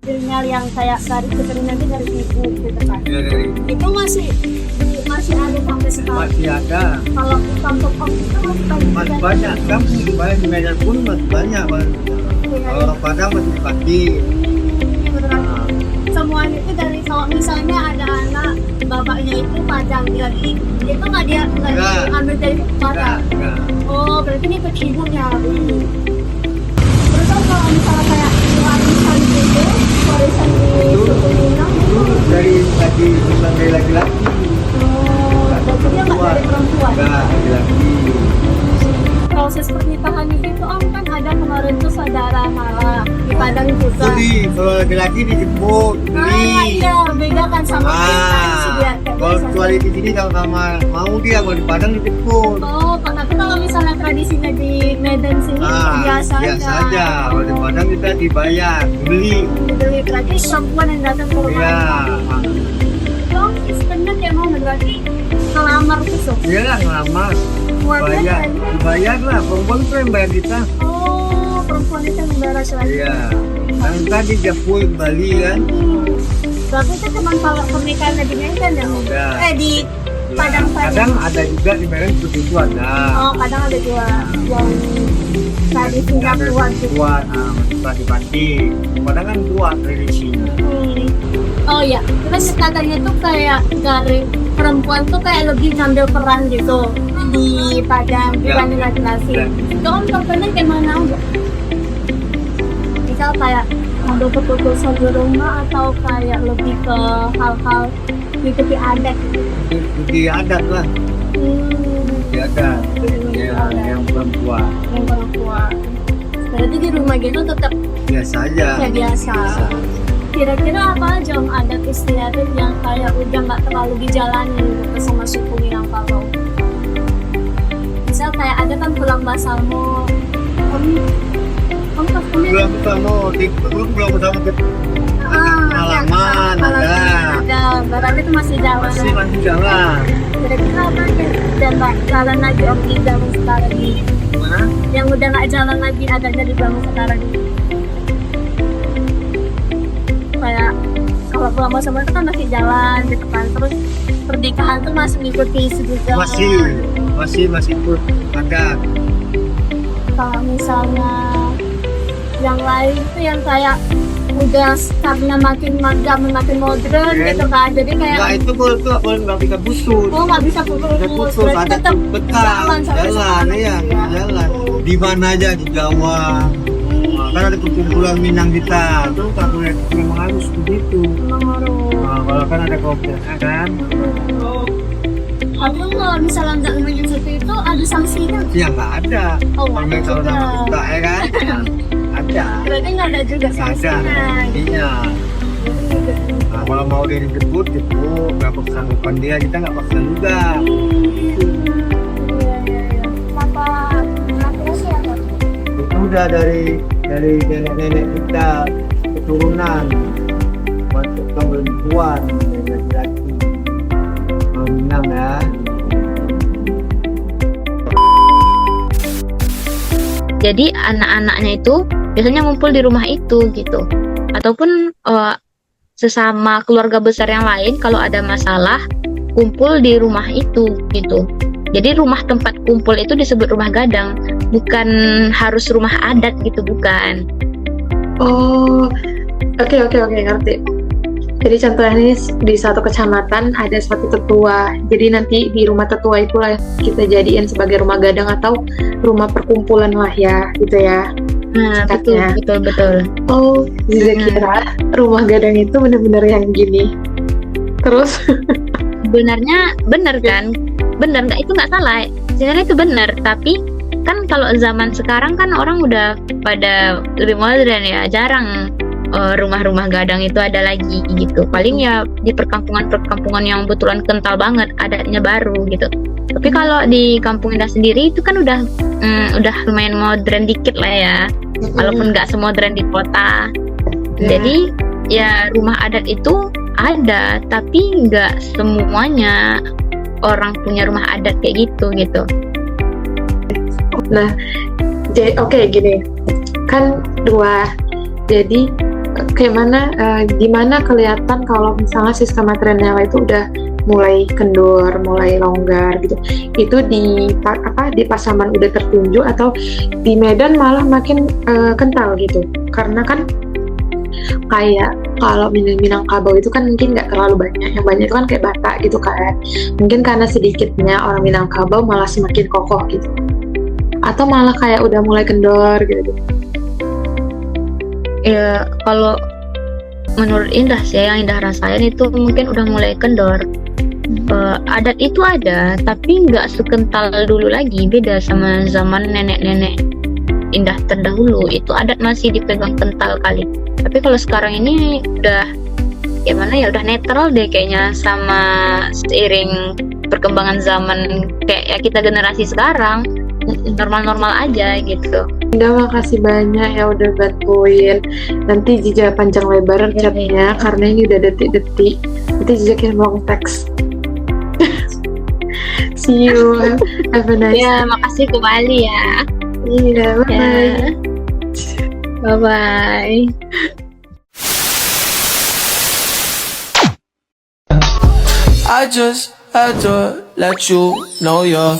sinyal yang kayak garis keturunan itu dari ibu gitu kan. Ya, dari Itu masih ada sampai sekarang. masih ada, Kalau untuk om itu masih banyak. masih juga. banyak kan, masih banyak di Medan pun masih banyak. Iya, Kalau orang Padang masih di Pati. iya, beneran. Semuanya itu dari kalau misalnya ada anak bapaknya itu Padang lagi itu nggak Enggak. diambil dari Padang. Enggak. Oh berarti ini ikut ibunya. Terus kan kalau misalnya kayak warisan gitu, warisan di suku Minang Itu itu, dari tadi bukan dari laki-laki. oh berarti dia nggak dari perempuan. Enggak, laki-laki. Proses pernikahannya itu om kan ada kemarin tuh saudara Mara di Padang juga. Jadi kalau laki-laki dijemput, Ah beli. iya beda kan sama kita sih dia. Kalau kecuali di sini sama mau dia, kalau di Padang dijemput. Oh, tapi kalau misalnya tradisinya di Medan sini biasa aja. Kalau di Padang kita dibayar, beli. Dibeli berarti perempuan yang datang ke rumah. Iya, Dong, istrinya dia mau berarti ngelamar tuh. iya lah ngelamar. Keluarga Dibayar lah. Perempuan itu yang bayar kita. Oh, perempuan itu yang membayar laki-laki. Iya. Kan tadi Japul Bali kan. Berarti itu cuma kalau pernikahan di Medan ya? Udah. Di Padang saja. Kadang ada juga di Medan seperti itu ada. Oh, kadang ada juga yang tradisinya kuat gitu. Kuat, pati-pati. Padang kan kuat tradisinya. Oh ya, terus katanya tuh kayak dari perempuan tuh kayak lebih ngambil peran gitu di Padang dibanding laki-laki. Ya. Itu om contohnya gimana enggak? Misal kayak ngambil keputusan di rumah atau kayak lebih ke hal-hal mengikuti adat gitu. Di adat lah, di adat. Yang perempuan. Yang perempuan. Berarti di rumah gitu tetap Biasa aja. kayak biasa. Kira-kira apa aja om adat istiadat yang kayak udah nggak terlalu dijalanin gitu sama suku Minangkabau? Misal kayak ada kan pulang basalmo, om pastinya Belum ketemu, belum ketemu ke halaman ada. berarti itu masih jalan. Masih jalan. Kira-kira apa aja dan nggak jalan lagi om di zaman sekarang ini? Gimana? Yang udah nggak jalan lagi adanya di zaman sekarang ini? Kayak kalau pulang basalmo itu kan masih jalan gitu kan, terus pernikahan tuh masih ngikuti isu juga. Masih ikut adat. Kalau misalnya yang lain itu yang kayak udah karena makin modern gitu kan, jadi kayak Nah itu kalau nggak bisa busur. oh nggak bisa putus, berarti Ada tetap betah, jalan sampai jalan, sekarang iya, gitu ya. jalan. Di mana aja di Jawa. Nah, kan ada perkumpulan Minang kita, itu tak boleh memang harus begitu. Emang harus. Nah, kalau kan ada kopinya kan, Tapi kalau misalnya nggak menyusuti itu ada sanksinya. ya nggak ada. Oh nggak ada Kalau juga. nama kita ya kan, ada. Berarti nggak ada juga Nggak ada. sanksinya. Iya. Nah, kalau mau dia dijemput, nggak kesanggupan dia, kita nggak paksa juga. Kenapa sih apa? Itu udah dari nenek-nenek kita keturunan masuk ke perempuan laki-laki. Minang ya. Jadi anak-anaknya itu biasanya ngumpul di rumah itu gitu. Ataupun sesama keluarga besar yang lain kalau ada masalah kumpul di rumah itu gitu. Jadi rumah tempat kumpul itu disebut rumah gadang, bukan harus rumah adat gitu, bukan. Oh, oke ngerti. Jadi contohnya ini di satu kecamatan ada satu tetua. Jadi nanti di rumah tetua itulah kita jadiin sebagai rumah gadang atau rumah perkumpulan lah ya, gitu ya. Nah, Singkatnya. betul. Oh, Ziza kira rumah gadang itu benar-benar yang gini. Terus Sebenarnya benar kan? Benar nggak? Itu nggak salah. Sebenarnya itu benar. Tapi kan kalau zaman sekarang kan orang udah pada lebih modern ya. Jarang rumah-rumah gadang itu ada lagi gitu. Paling ya di perkampungan-perkampungan yang betulan kental banget adatnya baru gitu. Tapi kalau di kampung Indah sendiri itu kan udah lumayan modern dikit lah ya. Walaupun nggak semodern di kota. Ya. Jadi ya rumah adat itu ada, tapi nggak semuanya orang punya rumah adat kayak gitu. Nah, oke gini, kan dua. Jadi gimana kelihatan kalau misalnya sistem maternal itu udah mulai kendur, mulai longgar gitu. Itu di Pasaman udah tertunjuk atau di Medan malah makin kental gitu. Karena kan kayak kalau Minangkabau itu kan mungkin nggak terlalu banyak, yang banyak itu kan kayak Batak gitu kan. Mungkin karena sedikitnya orang Minangkabau malah semakin kokoh gitu. Atau malah kayak udah mulai kendor gitu. Ya kalau menurut Indah sih, yang Indah rasain itu mungkin udah mulai kendor. Adat itu ada, tapi nggak sekental dulu lagi. Beda sama zaman nenek-nenek Indah terdahulu, itu adat masih dipegang kental kali. Tapi kalau sekarang ini udah gimana ya, udah netral deh kayaknya sama seiring perkembangan zaman. Kayak ya kita generasi sekarang normal-normal aja gitu. Indah, makasih banyak ya udah bantuin. Nanti Jija panjang lebar chatnya karena ini udah detik-detik. Nanti Jija kirim long text. See you. Have a nice Ya, makasih kembali ya. Iya, bye-bye. Ya. Bye-bye. I just had to let you know you're